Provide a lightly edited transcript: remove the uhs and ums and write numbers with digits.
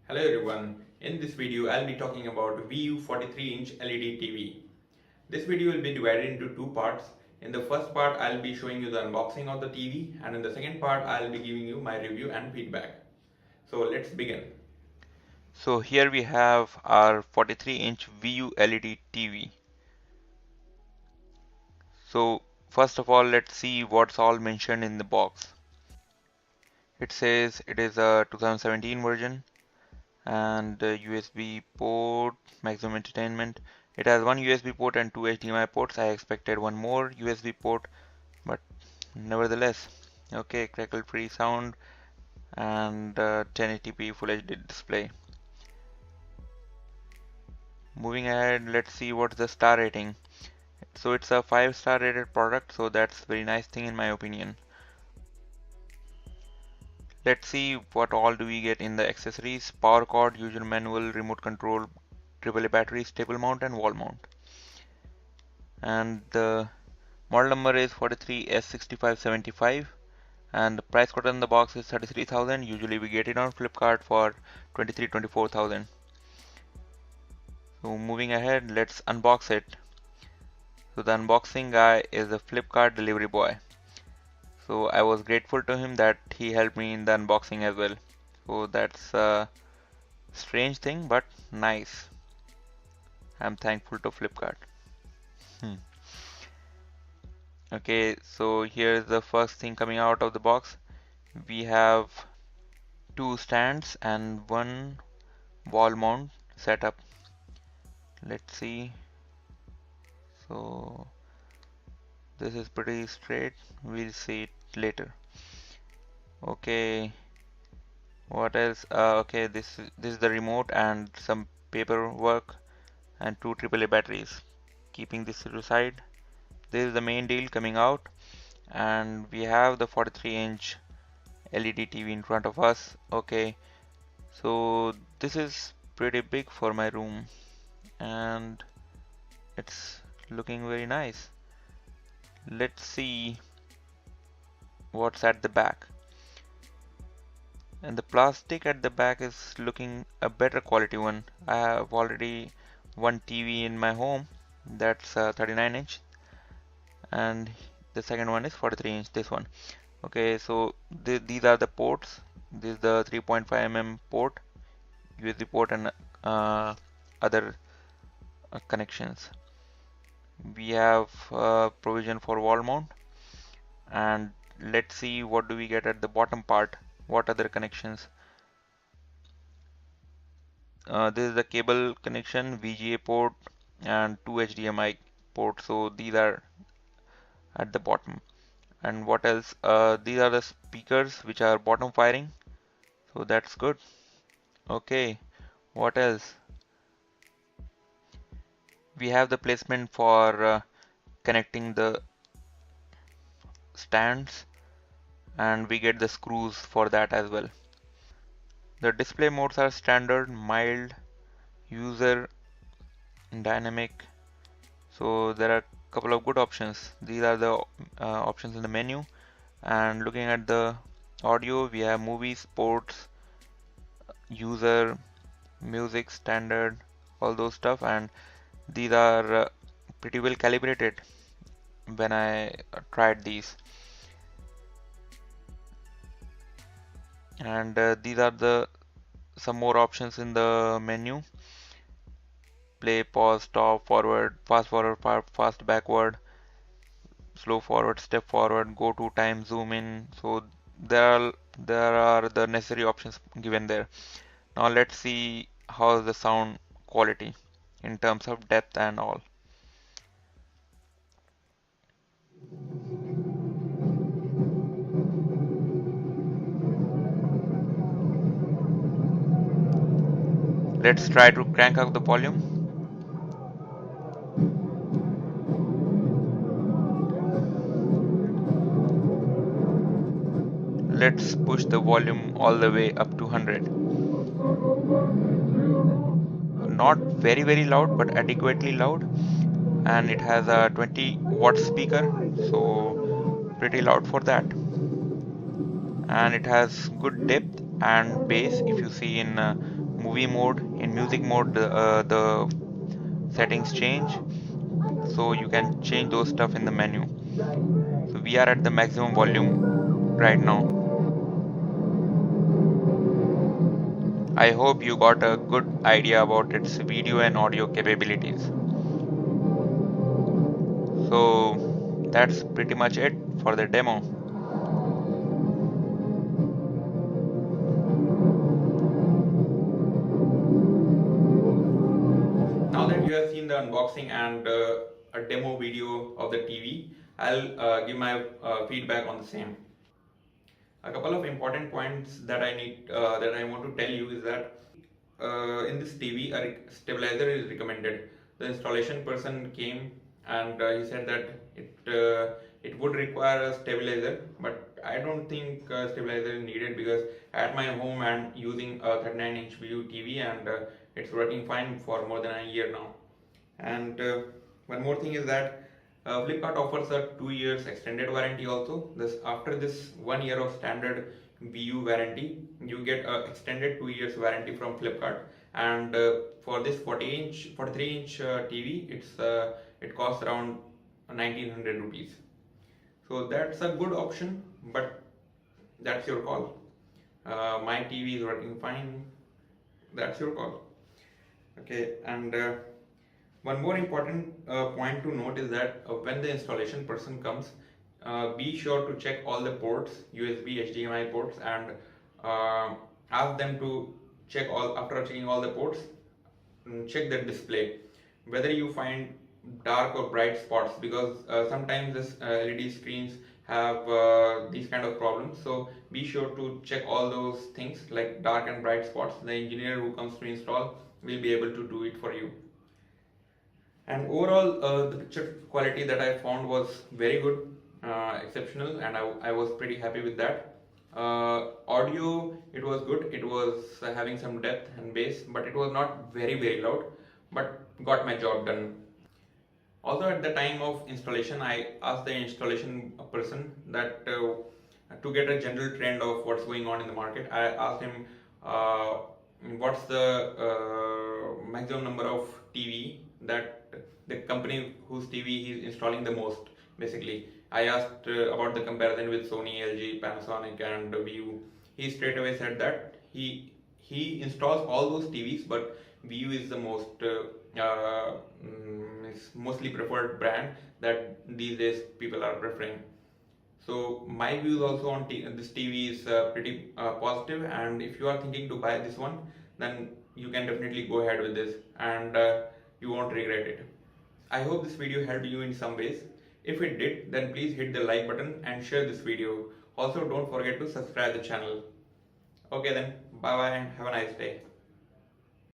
Hello everyone, in this video I'll be talking about VU 43-inch LED TV. This video will be divided into two parts. In the first part I'll be showing you the unboxing of the TV, and in the second part I'll be giving you my review and feedback. So let's begin. So here we have our 43-inch VU LED TV. So first of all, let's see what's all mentioned in the box. It says it is a 2017 version and a USB port, maximum entertainment. It has one USB port and two HDMI ports. I expected one more USB port, but nevertheless. Okay, crackle-free sound and 1080p Full HD display. Moving ahead, let's see what's the star rating. So it's a 5-star rated product, so that's very nice thing in my opinion. Let's see what all do we get in the accessories. Power cord, user manual, remote control, AAA battery, staple mount and wall mount. And the model number is 43S6575 and the price quoted in the box is 33,000. Usually we get it on Flipkart for 24,000. So moving ahead, let's unbox it. So the unboxing guy is a Flipkart delivery boy. So I was grateful to him that he helped me in the unboxing as well. So that's a strange thing, but nice. I'm thankful to Flipkart. Hmm. Okay, so here's the first thing coming out of the box. We have two stands and one wall mount setup. Let's see. So this is pretty straight. We'll see it later. Okay, what else? Okay, this is the remote and some paperwork and two AAA batteries. Keeping this to the side, this is the main deal coming out, and we have the 43-inch LED TV in front of us. Okay, so this is pretty big for my room, and it's looking very nice. Let's see what's at the back. And the plastic at the back is looking a better quality one. I have already one TV in my home that's 39-inch, and the second one is 43-inch, this one. Okay, so these are the ports. This is the 3.5 mm port, USB port and other connections. We have provision for wall mount, and let's see what do we get at the bottom part. What other connections? This is the cable connection, VGA port and two HDMI ports. So these are at the bottom. And what else? These are the speakers which are bottom firing. So that's good. Okay, what else? We have the placement for connecting the stands, and we get the screws for that as well. The display modes are standard, mild, user, dynamic. So there are a couple of good options. These are the options in the menu. And looking at the audio, we have movies, sports, user, music, standard, all those stuff, and these are pretty well calibrated when I tried these. And these are the some more options in the menu: play, pause, stop, forward, fast backward, slow forward, step forward, go to time, zoom in. So there are the necessary options given there. Now let's see how is the sound quality in terms of depth and all. Let's try to crank up the volume. Let's push the volume all the way up to 100. Not very loud, but adequately loud. And it has a 20-watt speaker, so pretty loud for that. And it has good depth and bass. If you see in movie mode. In music mode, the settings change, so you can change those stuff in the menu. So we are at the maximum volume right now. I hope you got a good idea about its video and audio capabilities. So that's pretty much it for the demo. Now that you have seen the unboxing and a demo video of the TV, I'll give my feedback on the same. A couple of important points that I want to tell you is that in this TV a stabilizer is recommended. The installation person came and he said that it would require a stabilizer, but I don't think stabilizer is needed because at my home I'm using a 39-inch view TV and it's working fine for more than a year now. And one more thing is that Flipkart offers a 2 years extended warranty also. This after this 1 year of standard VU warranty, you get a extended 2 years warranty from Flipkart. And for this 43-inch TV, it costs around 1900 rupees. So that's a good option, but that's your call. My TV is working fine. That's your call. Okay, and one more important point to note is that when the installation person comes, be sure to check all the ports, USB, HDMI ports, and ask them to check all, after checking all the ports, check the display, whether you find dark or bright spots, because sometimes this LED screens have these kind of problems. So be sure to check all those things like dark and bright spots. The engineer who comes to install will be able to do it for you. And overall, the picture quality that I found was very good, exceptional, and I was pretty happy with that. Audio, it was good. It was having some depth and bass, but it was not very loud, but got my job done. Also, at the time of installation, I asked the installation person that to get a general trend of what's going on in the market. I asked him what's the maximum number of TV that the company whose TV he's installing the most. Basically, I asked about the comparison with Sony, LG, Panasonic, and Viu. He straight away said that he installs all those TVs, but Viu is the mostly preferred brand that these days people are preferring. So my views also on this TV is pretty positive, and if you are thinking to buy this one, then you can definitely go ahead with this, and you won't regret it. I hope this video helped you in some ways. If it did, then please hit the like button and share this video. Also, don't forget to subscribe the channel. Okay then, bye bye and have a nice day.